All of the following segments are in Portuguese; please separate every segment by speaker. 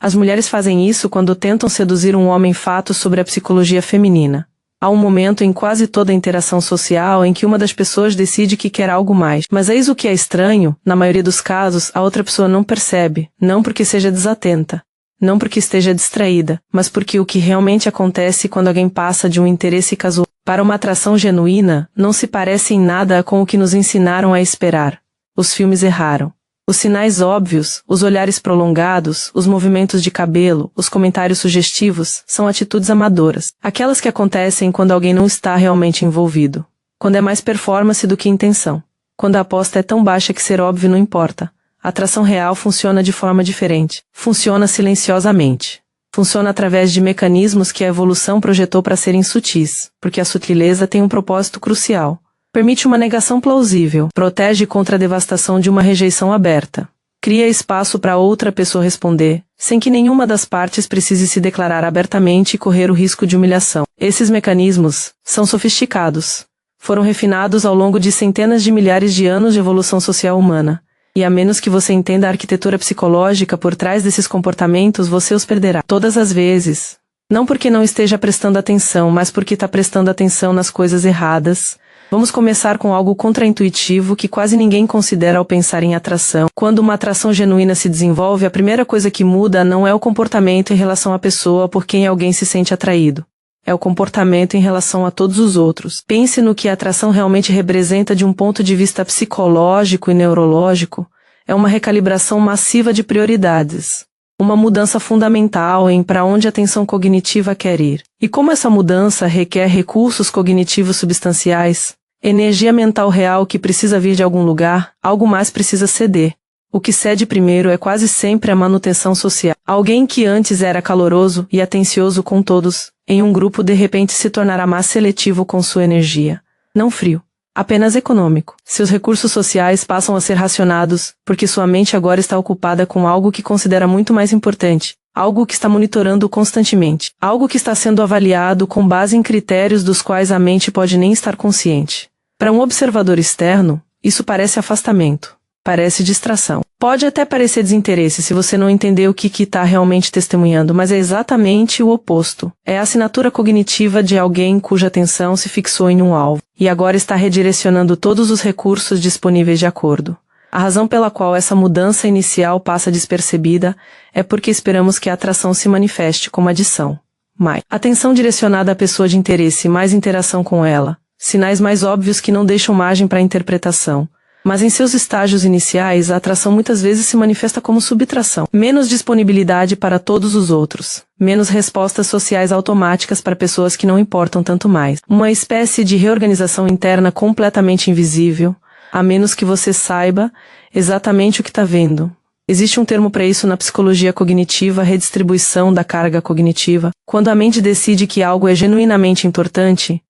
Speaker 1: As mulheres fazem isso quando tentam seduzir um homem fato sobre a psicologia feminina. Há um momento em quase toda a interação social em que uma das pessoas decide que quer algo mais. Mas eis o que é estranho, na maioria dos casos, a outra pessoa não percebe, não porque seja desatenta, não porque esteja distraída, mas porque o que realmente acontece quando alguém passa de um interesse casual para uma atração genuína não se parece em nada com o que nos ensinaram a esperar. Os filmes erraram. Os sinais óbvios, os olhares prolongados, os movimentos de cabelo, os comentários sugestivos, são atitudes amadoras. Aquelas que acontecem quando alguém não está realmente envolvido. Quando é mais performance do que intenção. Quando a aposta é tão baixa que ser óbvio não importa. A atração real funciona de forma diferente. Funciona silenciosamente. Funciona através de mecanismos que a evolução projetou para serem sutis, porque a sutileza tem um propósito crucial. Permite uma negação plausível, protege contra a devastação de uma rejeição aberta. Cria espaço para outra pessoa responder, sem que nenhuma das partes precise se declarar abertamente e correr o risco de humilhação. Esses mecanismos são sofisticados. Foram refinados ao longo de centenas de milhares de anos de evolução social humana. E a menos que você entenda a arquitetura psicológica por trás desses comportamentos, você os perderá todas as vezes. Não porque não esteja prestando atenção, mas porque está prestando atenção nas coisas erradas. Vamos começar com algo contraintuitivo que quase ninguém considera ao pensar em atração. Quando uma atração genuína se desenvolve, a primeira coisa que muda não é o comportamento em relação à pessoa por quem alguém se sente atraído. É o comportamento em relação a todos os outros. Pense no que a atração realmente representa de um ponto de vista psicológico e neurológico. É uma recalibração massiva de prioridades. Uma mudança fundamental em para onde a atenção cognitiva quer ir. E como essa mudança requer recursos cognitivos substanciais, energia mental real que precisa vir de algum lugar, algo mais precisa ceder. O que cede primeiro é quase sempre a manutenção social. Alguém que antes era caloroso e atencioso com todos, em um grupo de repente se tornará mais seletivo com sua energia. Não frio. Apenas econômico. Seus recursos sociais passam a ser racionados, porque sua mente agora está ocupada com algo que considera muito mais importante. Algo que está monitorando constantemente. Algo que está sendo avaliado com base em critérios dos quais a mente pode nem estar consciente. Para um observador externo, isso parece afastamento. Parece distração. Pode até parecer desinteresse se você não entender o que está realmente testemunhando, mas é exatamente o oposto. É a assinatura cognitiva de alguém cuja atenção se fixou em um alvo, e agora está redirecionando todos os recursos disponíveis de acordo. A razão pela qual essa mudança inicial passa despercebida é porque esperamos que a atração se manifeste como adição. Mais atenção direcionada à pessoa de interesse, mais interação com ela, sinais mais óbvios que não deixam margem para interpretação. Mas em seus estágios iniciais, a atração muitas vezes se manifesta como subtração. Menos disponibilidade para todos os outros. Menos respostas sociais automáticas para pessoas que não importam tanto mais. Uma espécie de reorganização interna completamente invisível, a menos que você saiba exatamente o que está vendo. Existe um termo para isso na psicologia cognitiva, redistribuição da carga cognitiva. Quando a mente decide que algo é genuinamente importante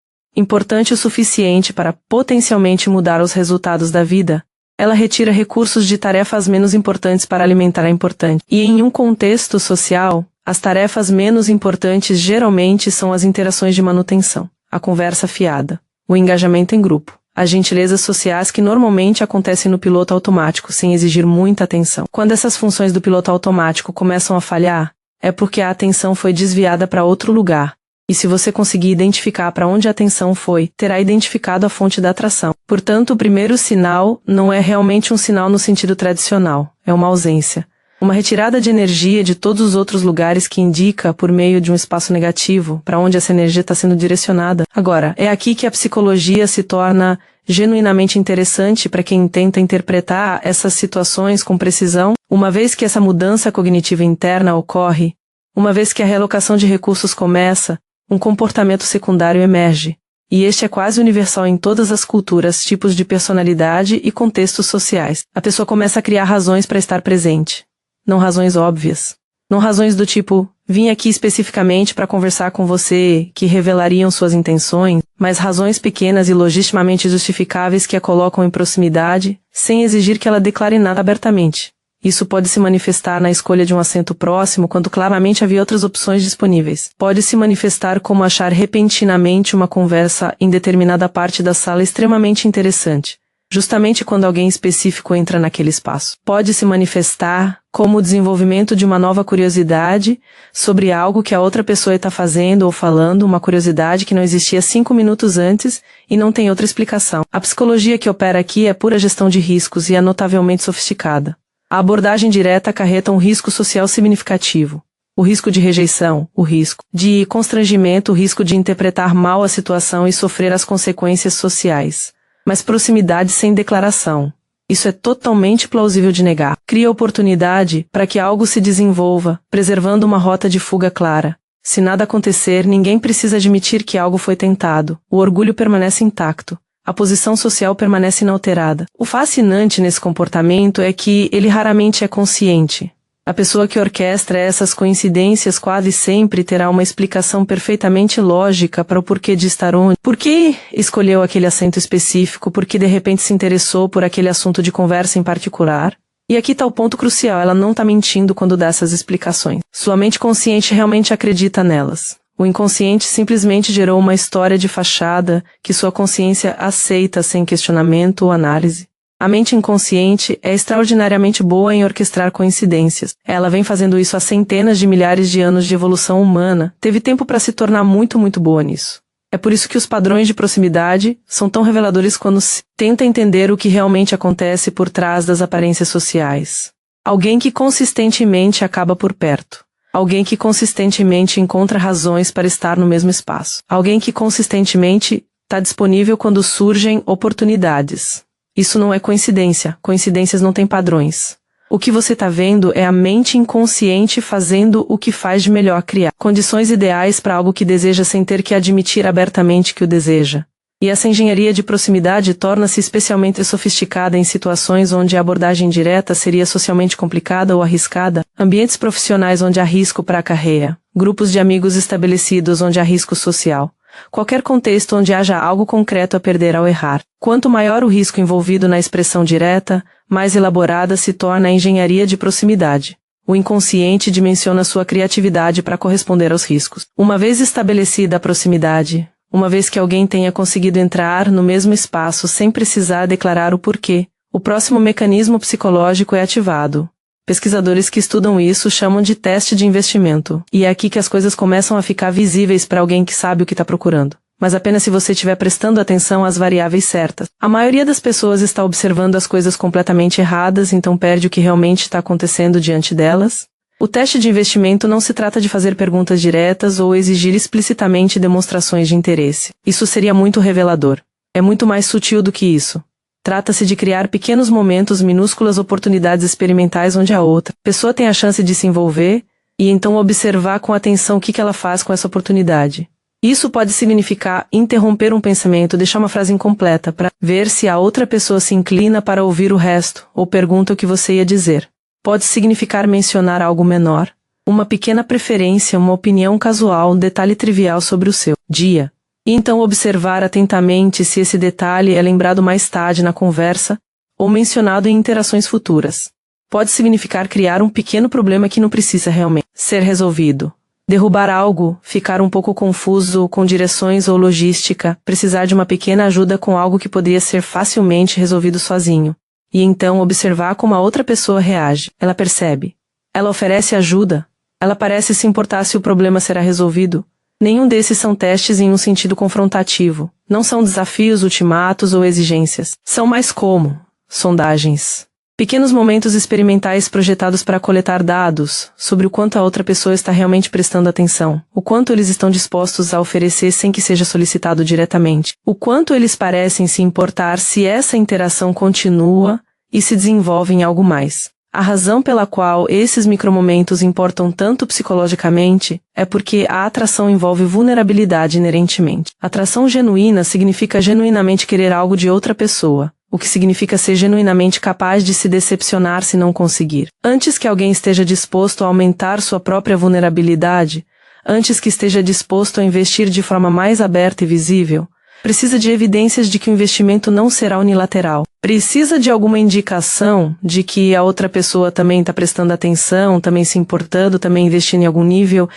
Speaker 1: o suficiente para potencialmente mudar os resultados da vida, ela retira recursos de tarefas menos importantes para alimentar a importante. E em um contexto social, as tarefas menos importantes geralmente são as interações de manutenção, a conversa fiada, o engajamento em grupo, as gentilezas sociais que normalmente acontecem no piloto automático sem exigir muita atenção. Quando essas funções do piloto automático começam a falhar, é porque a atenção foi desviada para outro lugar. E se você conseguir identificar para onde a atenção foi, terá identificado a fonte da atração. Portanto, o primeiro sinal não é realmente um sinal no sentido tradicional, é uma ausência. Uma retirada de energia de todos os outros lugares que indica, por meio de um espaço negativo, para onde essa energia está sendo direcionada. Agora, é aqui que a psicologia se torna genuinamente interessante para quem tenta interpretar essas situações com precisão, uma vez que essa mudança cognitiva interna ocorre, uma vez que a realocação de recursos começa, um comportamento secundário emerge, e este é quase universal em todas as culturas, tipos de personalidade e contextos sociais. A pessoa começa a criar razões para estar presente. Não razões óbvias. Não razões do tipo, vim aqui especificamente para conversar com você, que revelariam suas intenções, mas razões pequenas e logisticamente justificáveis que a colocam em proximidade, sem exigir que ela declare nada abertamente. Isso pode se manifestar na escolha de um assento próximo quando claramente havia outras opções disponíveis. Pode se manifestar como achar repentinamente uma conversa em determinada parte da sala extremamente interessante, justamente quando alguém específico entra naquele espaço. Pode se manifestar como o desenvolvimento de uma nova curiosidade sobre algo que a outra pessoa está fazendo ou falando, uma curiosidade que não existia 5 minutos antes e não tem outra explicação. A psicologia que opera aqui é pura gestão de riscos e é notavelmente sofisticada. A abordagem direta acarreta um risco social significativo. O risco de rejeição, o risco de constrangimento, o risco de interpretar mal a situação e sofrer as consequências sociais. Mas proximidade sem declaração. Isso é totalmente plausível de negar. Cria oportunidade para que algo se desenvolva, preservando uma rota de fuga clara. Se nada acontecer, ninguém precisa admitir que algo foi tentado. O orgulho permanece intacto. A posição social permanece inalterada. O fascinante nesse comportamento é que ele raramente é consciente. A pessoa que orquestra essas coincidências quase sempre terá uma explicação perfeitamente lógica para o porquê de estar onde. Por que escolheu aquele assento específico? Por que de repente se interessou por aquele assunto de conversa em particular? E aqui está o ponto crucial, ela não está mentindo quando dá essas explicações. Sua mente consciente realmente acredita nelas. O inconsciente simplesmente gerou uma história de fachada que sua consciência aceita sem questionamento ou análise. A mente inconsciente é extraordinariamente boa em orquestrar coincidências. Ela vem fazendo isso há centenas de milhares de anos de evolução humana. Teve tempo para se tornar muito boa nisso. É por isso que os padrões de proximidade são tão reveladores quando se tenta entender o que realmente acontece por trás das aparências sociais. Alguém que consistentemente acaba por perto. Alguém que consistentemente encontra razões para estar no mesmo espaço. Alguém que consistentemente está disponível quando surgem oportunidades. Isso não é coincidência. Coincidências não têm padrões. O que você está vendo é a mente inconsciente fazendo o que faz de melhor, criar condições ideais para algo que deseja sem ter que admitir abertamente que o deseja. E essa engenharia de proximidade torna-se especialmente sofisticada em situações onde a abordagem direta seria socialmente complicada ou arriscada, ambientes profissionais onde há risco para a carreira, grupos de amigos estabelecidos onde há risco social. Qualquer contexto onde haja algo concreto a perder ao errar. Quanto maior o risco envolvido na expressão direta, mais elaborada se torna a engenharia de proximidade. O inconsciente dimensiona sua criatividade para corresponder aos riscos. Uma vez estabelecida a proximidade, uma vez que alguém tenha conseguido entrar no mesmo espaço sem precisar declarar o porquê, o próximo mecanismo psicológico é ativado. Pesquisadores que estudam isso chamam de teste de investimento. E é aqui que as coisas começam a ficar visíveis para alguém que sabe o que está procurando. Mas apenas se você estiver prestando atenção às variáveis certas. A maioria das pessoas está observando as coisas completamente erradas, então perde o que realmente está acontecendo diante delas. O teste de investimento não se trata de fazer perguntas diretas ou exigir explicitamente demonstrações de interesse. Isso seria muito revelador. É muito mais sutil do que isso. Trata-se de criar pequenos momentos, minúsculas oportunidades experimentais onde a outra pessoa tem a chance de se envolver e então observar com atenção o que ela faz com essa oportunidade. Isso pode significar interromper um pensamento, deixar uma frase incompleta para ver se a outra pessoa se inclina para ouvir o resto ou pergunta o que você ia dizer. Pode significar mencionar algo menor, uma pequena preferência, uma opinião casual, um detalhe trivial sobre o seu dia. E então observar atentamente se esse detalhe é lembrado mais tarde na conversa ou mencionado em interações futuras. Pode significar criar um pequeno problema que não precisa realmente ser resolvido. Derrubar algo, ficar um pouco confuso com direções ou logística, precisar de uma pequena ajuda com algo que poderia ser facilmente resolvido sozinho. E então observar como a outra pessoa reage. Ela percebe. Ela oferece ajuda. Ela parece se importar se o problema será resolvido. Nenhum desses são testes em um sentido confrontativo. Não são desafios, ultimatos ou exigências. São mais como sondagens. Pequenos momentos experimentais projetados para coletar dados sobre o quanto a outra pessoa está realmente prestando atenção, o quanto eles estão dispostos a oferecer sem que seja solicitado diretamente, o quanto eles parecem se importar se essa interação continua e se desenvolve em algo mais. A razão pela qual esses micromomentos importam tanto psicologicamente é porque a atração envolve vulnerabilidade inerentemente. Atração genuína significa genuinamente querer algo de outra pessoa, o que significa ser genuinamente capaz de se decepcionar se não conseguir. Antes que alguém esteja disposto a aumentar sua própria vulnerabilidade, antes que esteja disposto a investir de forma mais aberta e visível, precisa de evidências de que o investimento não será unilateral. Precisa de alguma indicação de que a outra pessoa também está prestando atenção, também se importando, também investindo em algum nível.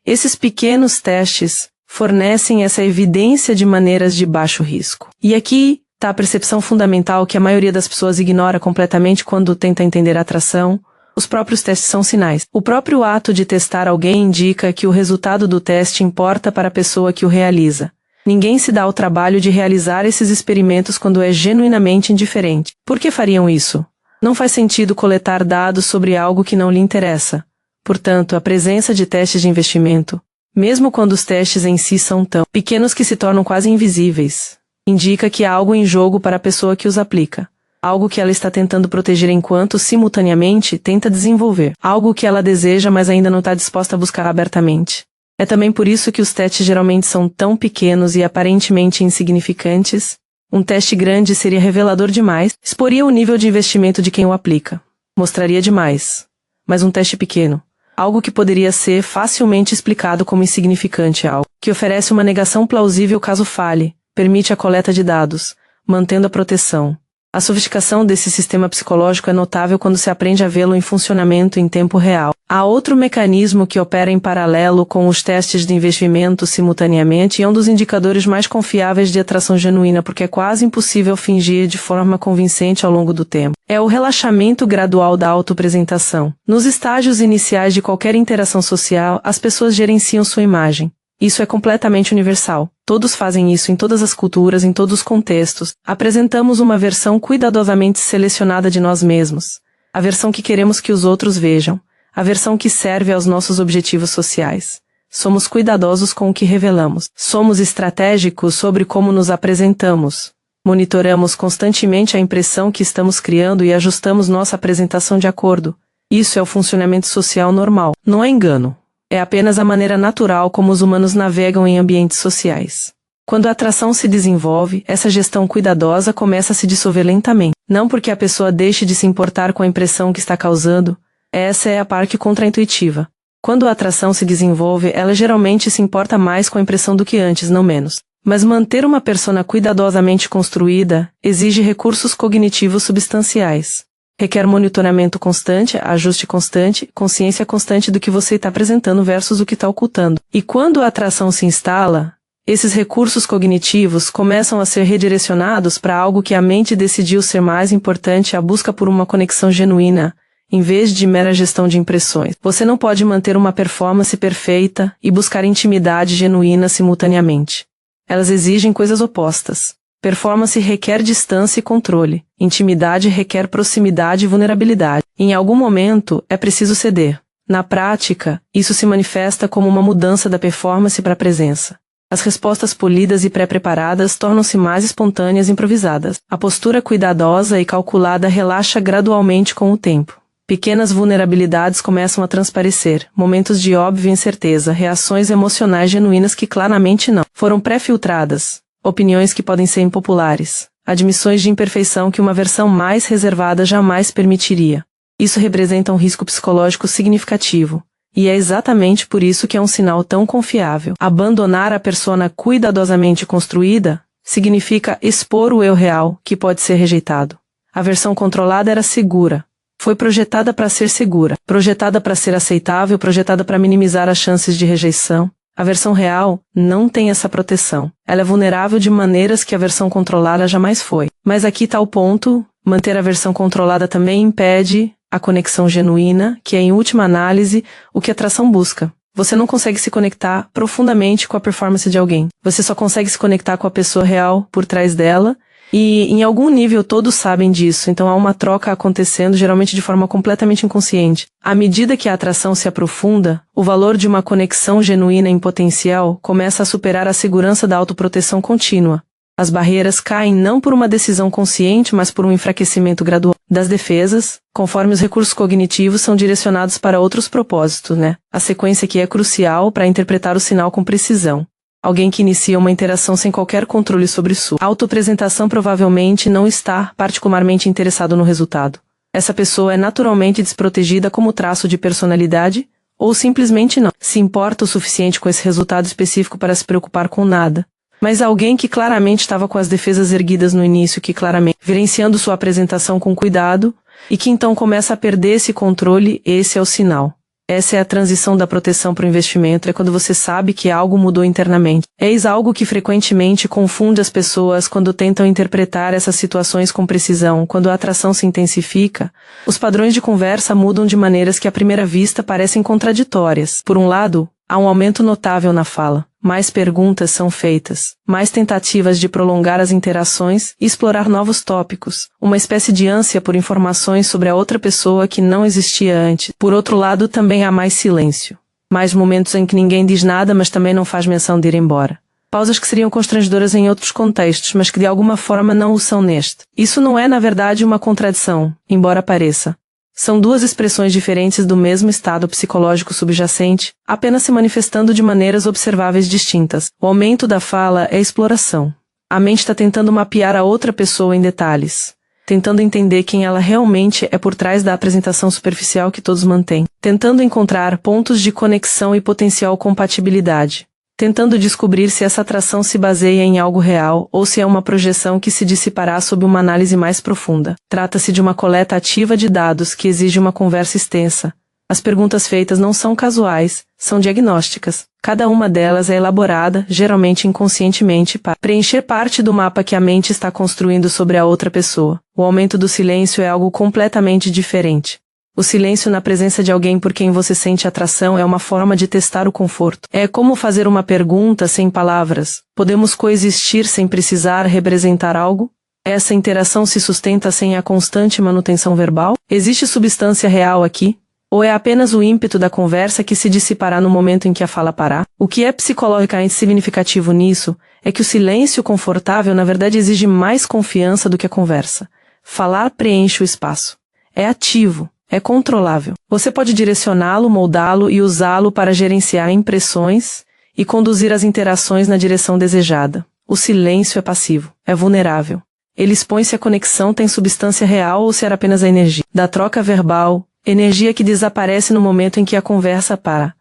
Speaker 1: Esses pequenos testes fornecem essa evidência de maneiras de baixo risco. E aqui Tá a percepção fundamental que a maioria das pessoas ignora completamente quando tenta entender a atração. Os próprios testes são sinais. O próprio ato de testar alguém indica que o resultado do teste importa para a pessoa que o realiza. Ninguém se dá ao trabalho de realizar esses experimentos quando é genuinamente indiferente. Por que fariam isso? Não faz sentido coletar dados sobre algo que não lhe interessa. Portanto, a presença de testes de investimento, mesmo quando os testes em si são tão pequenos que se tornam quase invisíveis, indica que há algo em jogo para a pessoa que os aplica. Algo que ela está tentando proteger enquanto, simultaneamente, tenta desenvolver. Algo que ela deseja, mas ainda não está disposta a buscar abertamente. É também por isso que os testes geralmente são tão pequenos e aparentemente insignificantes. Um teste grande seria revelador demais, exporia o nível de investimento de quem o aplica. Mostraria demais. Mas um teste pequeno, algo que poderia ser facilmente explicado como insignificante, algo que oferece uma negação plausível caso falhe, permite a coleta de dados, mantendo a proteção. A sofisticação desse sistema psicológico é notável quando se aprende a vê-lo em funcionamento em tempo real. Há outro mecanismo que opera em paralelo com os testes de investimento simultaneamente e é um dos indicadores mais confiáveis de atração genuína porque é quase impossível fingir de forma convincente ao longo do tempo. É o relaxamento gradual da autoapresentação. Nos estágios iniciais de qualquer interação social, as pessoas gerenciam sua imagem. Isso é completamente universal. Todos fazem isso em todas as culturas, em todos os contextos. Apresentamos uma versão cuidadosamente selecionada de nós mesmos. A versão que queremos que os outros vejam. A versão que serve aos nossos objetivos sociais. Somos cuidadosos com o que revelamos. Somos estratégicos sobre como nos apresentamos. Monitoramos constantemente a impressão que estamos criando e ajustamos nossa apresentação de acordo. Isso é o funcionamento social normal. Não é engano. É apenas a maneira natural como os humanos navegam em ambientes sociais. Quando a atração se desenvolve, essa gestão cuidadosa começa a se dissolver lentamente. Não porque a pessoa deixe de se importar com a impressão que está causando, essa é a parte contraintuitiva. Quando a atração se desenvolve, ela geralmente se importa mais com a impressão do que antes, não menos. Mas manter uma persona cuidadosamente construída exige recursos cognitivos substanciais. Requer monitoramento constante, ajuste constante, consciência constante do que você está apresentando versus o que está ocultando. E quando a atração se instala, esses recursos cognitivos começam a ser redirecionados para algo que a mente decidiu ser mais importante, a busca por uma conexão genuína, em vez de mera gestão de impressões. Você não pode manter uma performance perfeita e buscar intimidade genuína simultaneamente. Elas exigem coisas opostas. Performance requer distância e controle. Intimidade requer proximidade e vulnerabilidade. Em algum momento, é preciso ceder. Na prática, isso se manifesta como uma mudança da performance para a presença. As respostas polidas e pré-preparadas tornam-se mais espontâneas e improvisadas. A postura cuidadosa e calculada relaxa gradualmente com o tempo. Pequenas vulnerabilidades começam a transparecer, momentos de óbvia incerteza, reações emocionais genuínas que claramente não foram pré-filtradas. Opiniões que podem ser impopulares, admissões de imperfeição que uma versão mais reservada jamais permitiria. Isso representa um risco psicológico significativo, e é exatamente por isso que é um sinal tão confiável. Abandonar a persona cuidadosamente construída significa expor o eu real, que pode ser rejeitado. A versão controlada era segura. Foi projetada para ser segura, projetada para ser aceitável, projetada para minimizar as chances de rejeição. A versão real não tem essa proteção. Ela é vulnerável de maneiras que a versão controlada jamais foi. Mas aqui está o ponto, manter a versão controlada também impede a conexão genuína, que é em última análise o que a atração busca. Você não consegue se conectar profundamente com a performance de alguém. Você só consegue se conectar com a pessoa real por trás dela. E em algum nível todos sabem disso, então há uma troca acontecendo geralmente de forma completamente inconsciente. À medida que a atração se aprofunda, o valor de uma conexão genuína em potencial começa a superar a segurança da autoproteção contínua. As barreiras caem não por uma decisão consciente, mas por um enfraquecimento gradual das defesas, conforme os recursos cognitivos são direcionados para outros propósitos, A sequência aqui é crucial para interpretar o sinal com precisão. Alguém que inicia uma interação sem qualquer controle sobre sua autoapresentação provavelmente não está particularmente interessado no resultado. Essa pessoa é naturalmente desprotegida como traço de personalidade, ou simplesmente não se importa o suficiente com esse resultado específico para se preocupar com nada. Mas alguém que claramente estava com as defesas erguidas no início, que claramente gerenciando sua apresentação com cuidado, e que então começa a perder esse controle, esse é o sinal. Essa é a transição da proteção para o investimento, é quando você sabe que algo mudou internamente. Eis algo que frequentemente confunde as pessoas quando tentam interpretar essas situações com precisão. Quando a atração se intensifica, os padrões de conversa mudam de maneiras que à primeira vista parecem contraditórias. Por um lado, há um aumento notável na fala. Mais perguntas são feitas, mais tentativas de prolongar as interações e explorar novos tópicos, uma espécie de ânsia por informações sobre a outra pessoa que não existia antes. Por outro lado, também há mais silêncio. Mais momentos em que ninguém diz nada, mas também não faz menção de ir embora. Pausas que seriam constrangedoras em outros contextos, mas que de alguma forma não o são neste. Isso não é, na verdade, uma contradição, embora pareça. São duas expressões diferentes do mesmo estado psicológico subjacente, apenas se manifestando de maneiras observáveis distintas. O aumento da fala é exploração. A mente está tentando mapear a outra pessoa em detalhes, tentando entender quem ela realmente é por trás da apresentação superficial que todos mantêm, tentando encontrar pontos de conexão e potencial compatibilidade, tentando descobrir se essa atração se baseia em algo real ou se é uma projeção que se dissipará sob uma análise mais profunda. Trata-se de uma coleta ativa de dados que exige uma conversa extensa. As perguntas feitas não são casuais, são diagnósticas. Cada uma delas é elaborada, geralmente inconscientemente, para preencher parte do mapa que a mente está construindo sobre a outra pessoa. O aumento do silêncio é algo completamente diferente. O silêncio na presença de alguém por quem você sente atração é uma forma de testar o conforto. É como fazer uma pergunta sem palavras. Podemos coexistir sem precisar representar algo? Essa interação se sustenta sem a constante manutenção verbal? Existe substância real aqui? Ou é apenas o ímpeto da conversa que se dissipará no momento em que a fala parar? O que é psicologicamente significativo nisso é que o silêncio confortável na verdade exige mais confiança do que a conversa. Falar preenche o espaço. É ativo. É controlável. Você pode direcioná-lo, moldá-lo e usá-lo para gerenciar impressões e conduzir as interações na direção desejada. O silêncio é passivo, é vulnerável. Ele expõe se a conexão tem substância real ou se era apenas a energia da troca verbal, energia que desaparece no momento em que a conversa para.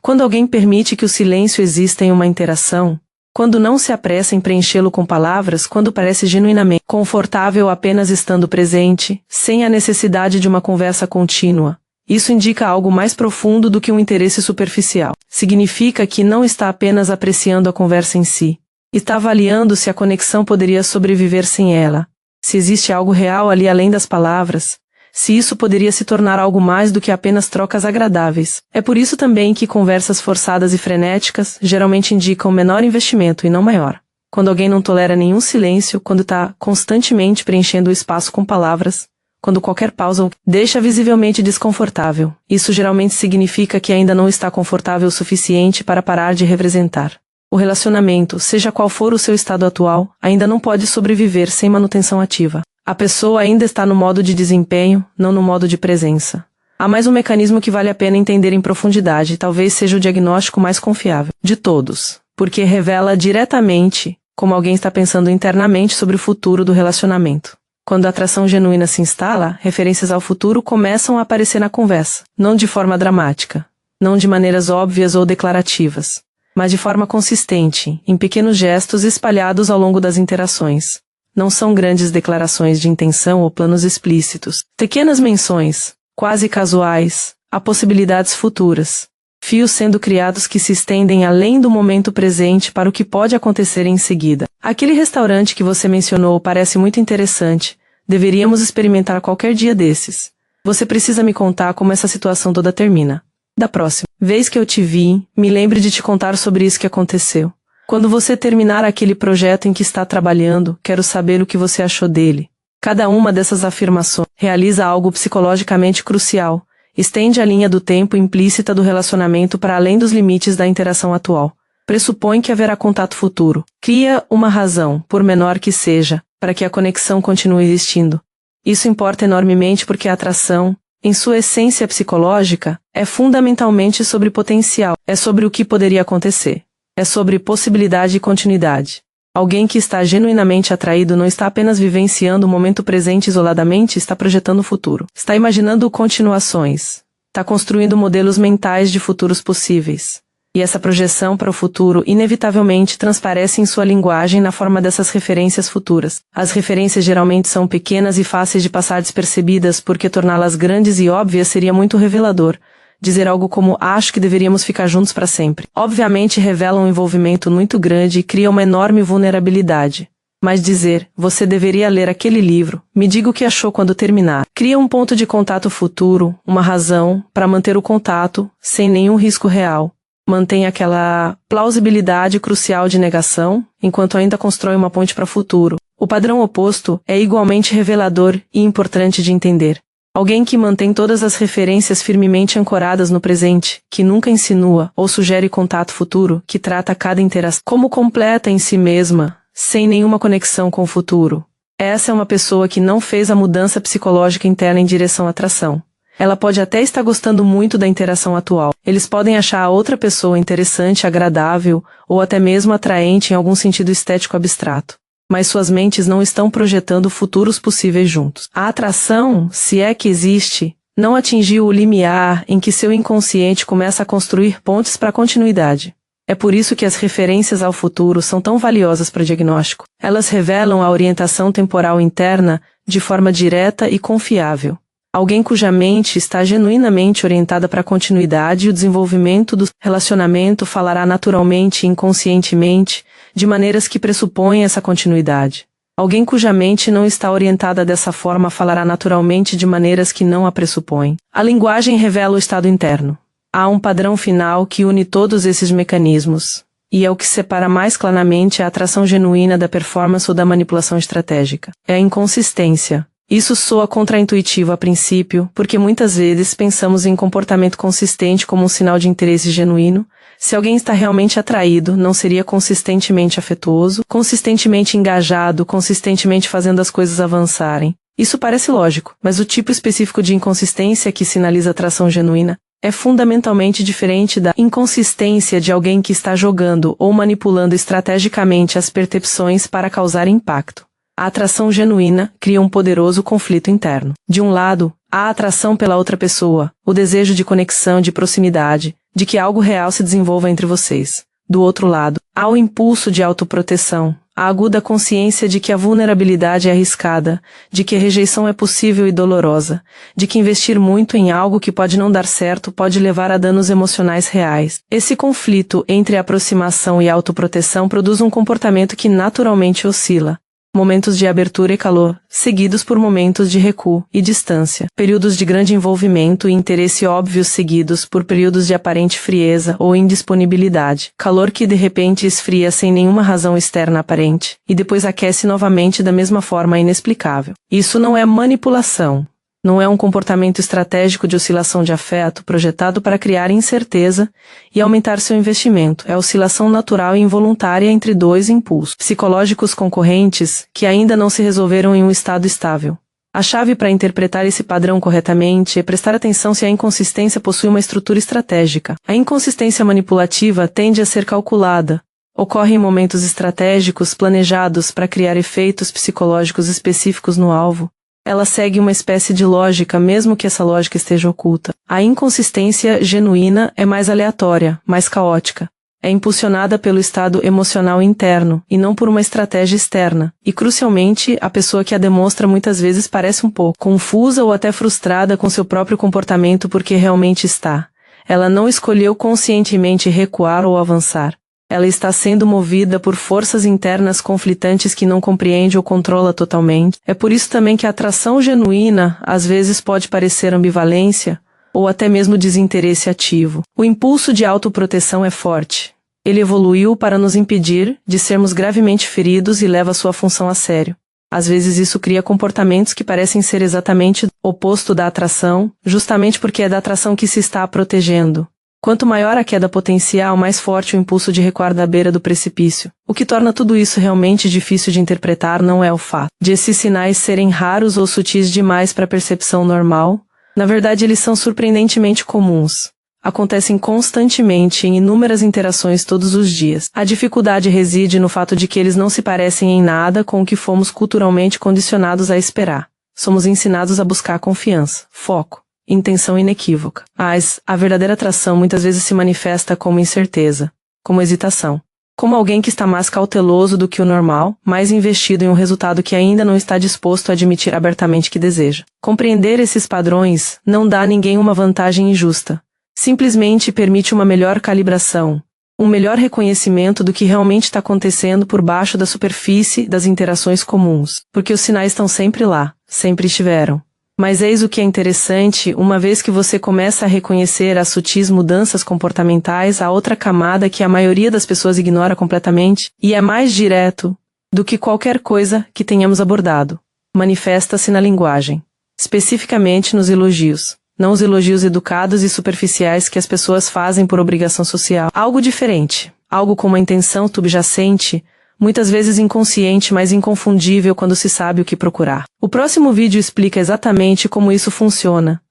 Speaker 1: Quando alguém permite que o silêncio exista em uma interação, quando não se apressa em preenchê-lo com palavras, quando parece genuinamente confortável apenas estando presente, sem a necessidade de uma conversa contínua, isso indica algo mais profundo do que um interesse superficial. Significa que não está apenas apreciando a conversa em si. Está avaliando se a conexão poderia sobreviver sem ela, se existe algo real ali além das palavras, se isso poderia se tornar algo mais do que apenas trocas agradáveis. É por isso também que conversas forçadas e frenéticas geralmente indicam menor investimento e não maior. Quando alguém não tolera nenhum silêncio, quando está constantemente preenchendo o espaço com palavras, quando qualquer pausa o deixa visivelmente desconfortável, isso geralmente significa que ainda não está confortável o suficiente para parar de representar. O relacionamento, seja qual for o seu estado atual, ainda não pode sobreviver sem manutenção ativa. A pessoa ainda está no modo de desempenho, não no modo de presença. Há mais um mecanismo que vale a pena entender em profundidade e talvez seja o diagnóstico mais confiável de todos, porque revela diretamente como alguém está pensando internamente sobre o futuro do relacionamento. Quando a atração genuína se instala, referências ao futuro começam a aparecer na conversa, não de forma dramática, não de maneiras óbvias ou declarativas, mas de forma consistente, em pequenos gestos espalhados ao longo das interações. Não são grandes declarações de intenção ou planos explícitos. Pequenas menções, quase casuais, a possibilidades futuras. Fios sendo criados que se estendem além do momento presente para o que pode acontecer em seguida. Aquele restaurante que você mencionou parece muito interessante. Deveríamos experimentar qualquer dia desses. Você precisa me contar como essa situação toda termina. Da próxima vez que eu te vi, me lembre de te contar sobre isso que aconteceu. Quando você terminar aquele projeto em que está trabalhando, quero saber o que você achou dele. Cada uma dessas afirmações realiza algo psicologicamente crucial, estende a linha do tempo implícita do relacionamento para além dos limites da interação atual. Pressupõe que haverá contato futuro. Cria uma razão, por menor que seja, para que a conexão continue existindo. Isso importa enormemente porque a atração, em sua essência psicológica, é fundamentalmente sobre potencial, é sobre o que poderia acontecer. É sobre possibilidade e continuidade. Alguém que está genuinamente atraído não está apenas vivenciando o momento presente isoladamente, está projetando o futuro. Está imaginando continuações. Está construindo modelos mentais de futuros possíveis. E essa projeção para o futuro inevitavelmente transparece em sua linguagem na forma dessas referências futuras. As referências geralmente são pequenas e fáceis de passar despercebidas porque torná-las grandes e óbvias seria muito revelador. dizer algo como acho que deveríamos ficar juntos para sempre. Obviamente revela um envolvimento muito grande e cria uma enorme vulnerabilidade. Mas dizer, você deveria ler aquele livro, me diga o que achou quando terminar. Cria um ponto de contato futuro, uma razão, para manter o contato, sem nenhum risco real. Mantém aquela plausibilidade crucial de negação, enquanto ainda constrói uma ponte para o futuro. O padrão oposto é igualmente revelador e importante de entender. Alguém que mantém todas as referências firmemente ancoradas no presente, que nunca insinua ou sugere contato futuro, que trata cada interação como completa em si mesma, sem nenhuma conexão com o futuro. Essa é uma pessoa que não fez a mudança psicológica interna em direção à atração. Ela pode até estar gostando muito da interação atual. Eles podem achar a outra pessoa interessante, agradável, ou até mesmo atraente em algum sentido estético abstrato. Mas suas mentes não estão projetando futuros possíveis juntos. A atração, se é que existe, não atingiu o limiar em que seu inconsciente começa a construir pontes para a continuidade. É por isso que as referências ao futuro são tão valiosas para o diagnóstico. Elas revelam a orientação temporal interna de forma direta e confiável. Alguém cuja mente está genuinamente orientada para a continuidade e o desenvolvimento do relacionamento falará naturalmente e inconscientemente, de maneiras que pressupõem essa continuidade. Alguém cuja mente não está orientada dessa forma falará naturalmente de maneiras que não a pressupõem. A linguagem revela o estado interno. Há um padrão final que une todos esses mecanismos, e é o que separa mais claramente a atração genuína da performance ou da manipulação estratégica. É a inconsistência. Isso soa contraintuitivo a princípio, porque muitas vezes pensamos em comportamento consistente como um sinal de interesse genuíno. Se alguém está realmente atraído, não seria consistentemente afetuoso, consistentemente engajado, consistentemente fazendo as coisas avançarem. Isso parece lógico, mas o tipo específico de inconsistência que sinaliza atração genuína é fundamentalmente diferente da inconsistência de alguém que está jogando ou manipulando estrategicamente as percepções para causar impacto. A atração genuína cria um poderoso conflito interno. De um lado, há a atração pela outra pessoa, o desejo de conexão, de proximidade, de que algo real se desenvolva entre vocês. Do outro lado, há o impulso de autoproteção, a aguda consciência de que a vulnerabilidade é arriscada, de que a rejeição é possível e dolorosa, de que investir muito em algo que pode não dar certo pode levar a danos emocionais reais. Esse conflito entre aproximação e autoproteção produz um comportamento que naturalmente oscila. Momentos de abertura e calor, seguidos por momentos de recuo e distância. Períodos de grande envolvimento e interesse óbvios seguidos por períodos de aparente frieza ou indisponibilidade. Calor que de repente esfria sem nenhuma razão externa aparente, e depois aquece novamente da mesma forma inexplicável. Isso não é manipulação. Não é um comportamento estratégico de oscilação de afeto projetado para criar incerteza e aumentar seu investimento. É oscilação natural e involuntária entre dois impulsos psicológicos concorrentes que ainda não se resolveram em um estado estável. A chave para interpretar esse padrão corretamente é prestar atenção se a inconsistência possui uma estrutura estratégica. A inconsistência manipulativa tende a ser calculada. Ocorre em momentos estratégicos planejados para criar efeitos psicológicos específicos no alvo. Ela segue uma espécie de lógica, mesmo que essa lógica esteja oculta. A inconsistência genuína é mais aleatória, mais caótica. É impulsionada pelo estado emocional interno, e não por uma estratégia externa. E, crucialmente, a pessoa que a demonstra muitas vezes parece um pouco confusa ou até frustrada com seu próprio comportamento porque realmente está. Ela não escolheu conscientemente recuar ou avançar. Ela está sendo movida por forças internas conflitantes que não compreende ou controla totalmente. É por isso também que a atração genuína, às vezes, pode parecer ambivalência, ou até mesmo desinteresse ativo. O impulso de autoproteção é forte. Ele evoluiu para nos impedir de sermos gravemente feridos e leva sua função a sério. Às vezes isso cria comportamentos que parecem ser exatamente o oposto da atração, justamente porque é da atração que se está protegendo. Quanto maior a queda potencial, mais forte o impulso de recuar da beira do precipício. O que torna tudo isso realmente difícil de interpretar não é o fato de esses sinais serem raros ou sutis demais para a percepção normal. Na verdade, eles são surpreendentemente comuns. Acontecem constantemente em inúmeras interações todos os dias. A dificuldade reside no fato de que eles não se parecem em nada com o que fomos culturalmente condicionados a esperar. Somos ensinados a buscar confiança, foco, intenção inequívoca. Mas a verdadeira atração muitas vezes se manifesta como incerteza, como hesitação, como alguém que está mais cauteloso do que o normal, mais investido em um resultado que ainda não está disposto a admitir abertamente que deseja. Compreender esses padrões não dá a ninguém uma vantagem injusta. Simplesmente permite uma melhor calibração, um melhor reconhecimento do que realmente está acontecendo por baixo da superfície das interações comuns, porque os sinais estão sempre lá, sempre estiveram. Mas eis o que é interessante, uma vez que você começa a reconhecer as sutis mudanças comportamentais, há outra camada que a maioria das pessoas ignora completamente, e é mais direto do que qualquer coisa que tenhamos abordado. Manifesta-se na linguagem, especificamente nos elogios. Não os elogios educados e superficiais que as pessoas fazem por obrigação social. Algo diferente, algo com uma intenção subjacente, muitas vezes inconsciente, mas inconfundível quando se sabe o que procurar. O próximo vídeo explica exatamente como isso funciona.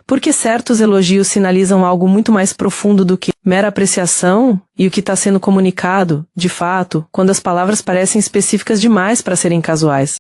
Speaker 1: Porque certos elogios sinalizam algo muito mais profundo do que mera apreciação e o que está sendo comunicado, de fato, quando as palavras parecem específicas demais para serem casuais.